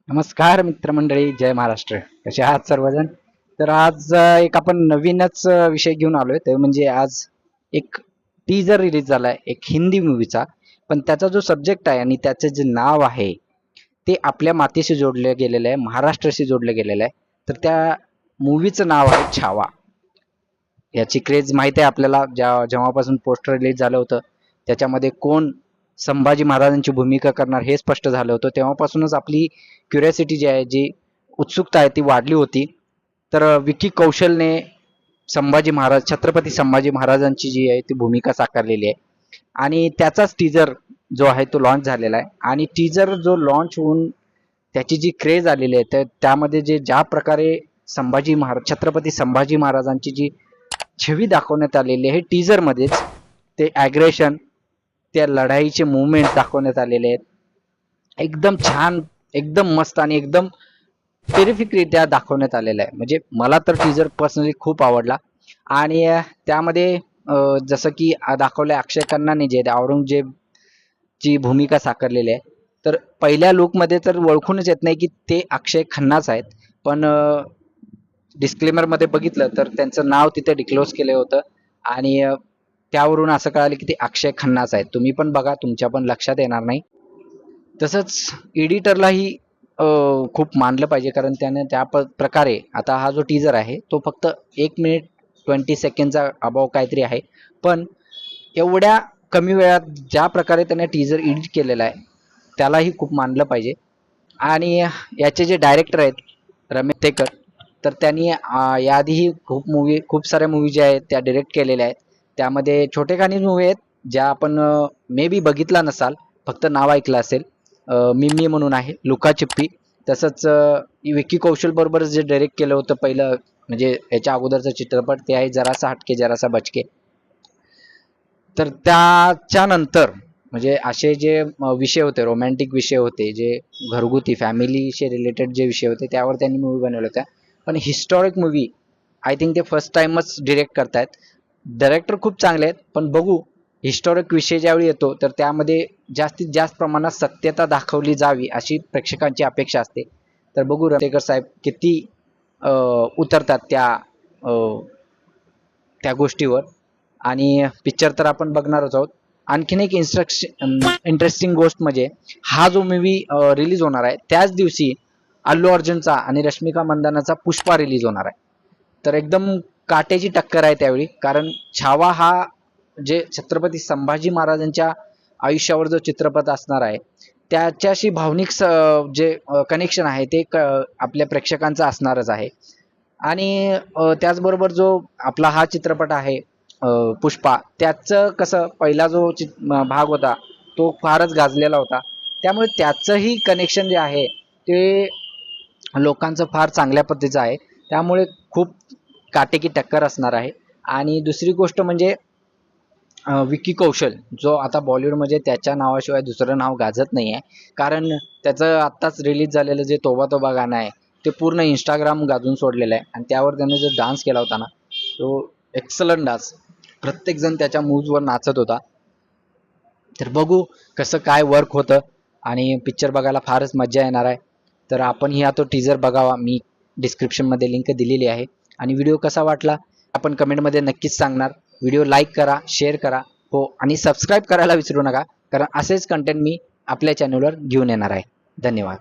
नमस्कार मित्रमंडळी, जय महाराष्ट्र. कसे आहात सर्वजण? तर आज एक आपण नवीनच विषय घेऊन आलोय. ते म्हणजे आज एक टीजर रिलीज झालाय एक हिंदी मूवीचा. पण त्याचा जो सब्जेक्ट आहे आणि त्याचं जे नाव आहे ते आपल्या मातीशी जोडले गेलेलं आहे, महाराष्ट्राशी जोडलं गेलेलं आहे. तर त्या मूवीचं नाव आहे छावा. याची क्रेज माहिती आहे आपल्याला. जेव्हापासून पोस्टर रिलीज झालं होतं त्याच्यामध्ये कोण संभाजी महाराजांची भूमिका करणार हे स्पष्ट झालं होतं. तेव्हापासूनच आपली क्युरियोसिटी जी आहे, जी उत्सुकता आहे ती वाढली होती. तर विकी कौशलने संभाजी महाराज, छत्रपती संभाजी महाराजांची जी आहे ती भूमिका साकारलेली आहे आणि त्याचाच टीजर जो आहे तो लॉन्च झालेला आहे. आणि टीजर जो लॉन्च होऊन त्याची जी क्रेज आलेली आहे, तर त्यामध्ये ज्या प्रकारे छत्रपती संभाजी महाराजांची जी छवी दाखवण्यात आलेली आहे टीजर मध्येच, ते ॲग्रेशन, त्या लढाईचे मुवमेंट दाखवण्यात आलेले आहेत. एकदम छान, एकदम मस्त आणि एकदम टेरिफिकरित्या दाखवण्यात आलेलं आहे. म्हणजे मला तर टीजर पर्सनली खूप आवडला. आणि त्यामध्ये जसं की दाखवलंय अक्षय खन्नाने जे औरंगजेबची भूमिका साकारलेली आहे. तर पहिल्या लुकमध्ये तर ओळखूनच येत नाही की ते अक्षय खन्नाच आहेत. पण डिस्क्लेमर मध्ये बघितलं तर त्यांचं नाव तिथे डिक्लोज केलं होतं आणि त्यावरून असं कळालं की ते अक्षय खन्नाच आहेत. तुम्ही पण बघा, तुमच्या पण लक्षात येणार नाही. तसंच एडिटरलाही खूप मानलं पाहिजे, कारण त्याने त्या प्रकारे आता हा जो टीजर आहे तो फक्त 1 मिनिट 20 सेकंडचा अबाव काहीतरी आहे. पण एवढ्या कमी वेळात ज्या प्रकारे त्याने टीजर एडिट केलेला आहे त्यालाही खूप मानलं पाहिजे. आणि याचे जे डायरेक्टर आहेत रमेश तेकर, तर त्यांनी याआधीही खूप साऱ्या मूवी ज्या आहेत त्या डिरेक्ट केलेल्या आहेत. त्यामध्ये छोटेखानी मूवी आहेत ज्या आपण मे बी बघितला नसाल, फक्त नाव ऐकलं असेल. मिम्मी म्हणून आहे, लुका चिप्पी. तसंच विकी कौशल बरोबर जे डायरेक्ट केलं होतं पहिलं, म्हणजे याच्या अगोदरचा चित्रपट, ते आहे जरासा हटके जरासा बचके. तर त्याच्यानंतर म्हणजे असे जे विषय होते, रोमॅन्टिक विषय होते, जे घरगुती फॅमिलीशी रिलेटेड जे विषय होते त्यावर त्यांनी मूवी बनवल्या होत्या. पण हिस्टॉरिक मूवी आय थिंक ते फर्स्ट टाइमच डिरेक्ट करतायत. डायरेक्टर खूप चांगले आहेत, पण बघू हिस्टॉरिक विषय ज्यावेळी येतो तर त्यामध्ये जास्तीत जास्त प्रमाणात सत्यता दाखवली जावी अशी प्रेक्षकांची अपेक्षा असते. तर बघू रमेकर साहेब किती उतरतात त्या गोष्टीवर. आणि पिक्चर तर आपण बघणारच आहोत. आणखीन एक इंटरेस्टिंग गोष्ट म्हणजे हा जो मूवी रिलीज होणार आहे त्याच दिवशी अल्लू अर्जुनचा आणि रश्मिका मंदानाचा पुष्पा रिलीज होणार आहे. तर एकदम काट्याची टक्कर आहे त्यावेळी, कारण छावा हा जे छत्रपती संभाजी महाराजांच्या आयुष्यावर जो चित्रपट असणार आहे त्याच्याशी भावनिक जे कनेक्शन आहे ते आपल्या प्रेक्षकांचं असणारच आहे. आणि त्याचबरोबर जो आपला हा चित्रपट आहे पुष्पा, त्याचं कसं पहिला जो भाग होता तो फारच गाजलेला होता, त्यामुळे त्याचंही कनेक्शन जे आहे ते लोकांचं फार चांगल्या पद्धतीचं आहे. त्यामुळे खूप काटेकी टक्कर असणार आहे. आणि दुसरी गोष्ट म्हणजे विकी कौशल, जो आता बॉलिवूडमध्ये त्याच्या नावाशिवाय दुसरं नाव गाजत नाही आहे. कारण त्याचं आत्ताच रिलीज झालेलं जे तोबा तोबा गाणं आहे ते पूर्ण इंस्टाग्राम गाजून सोडलेलं आहे. आणि त्यावर त्याने जो डान्स केला होता ना, तो एक्सलंट डान्स, प्रत्येकजण त्याच्या मूव्जवर नाचत होता. तर बघू कसं काय वर्क होतं. आणि पिक्चर बघायला फारच मजा येणार आहे. तर आपणही हा तो टीजर बघावा. मी डिस्क्रिप्शनमध्ये लिंक दिलेली आहे. आणि व्हिडिओ कसा वाटला आपण कमेंटमध्ये नक्कीच सांगणार. व्हिडिओ लाईक करा, शेअर करा, हो, आणि सबस्क्राईब करायला विसरू नका, कारण असेच कंटेंट मी आपल्या चॅनलवर घेऊन येणार आहे. धन्यवाद.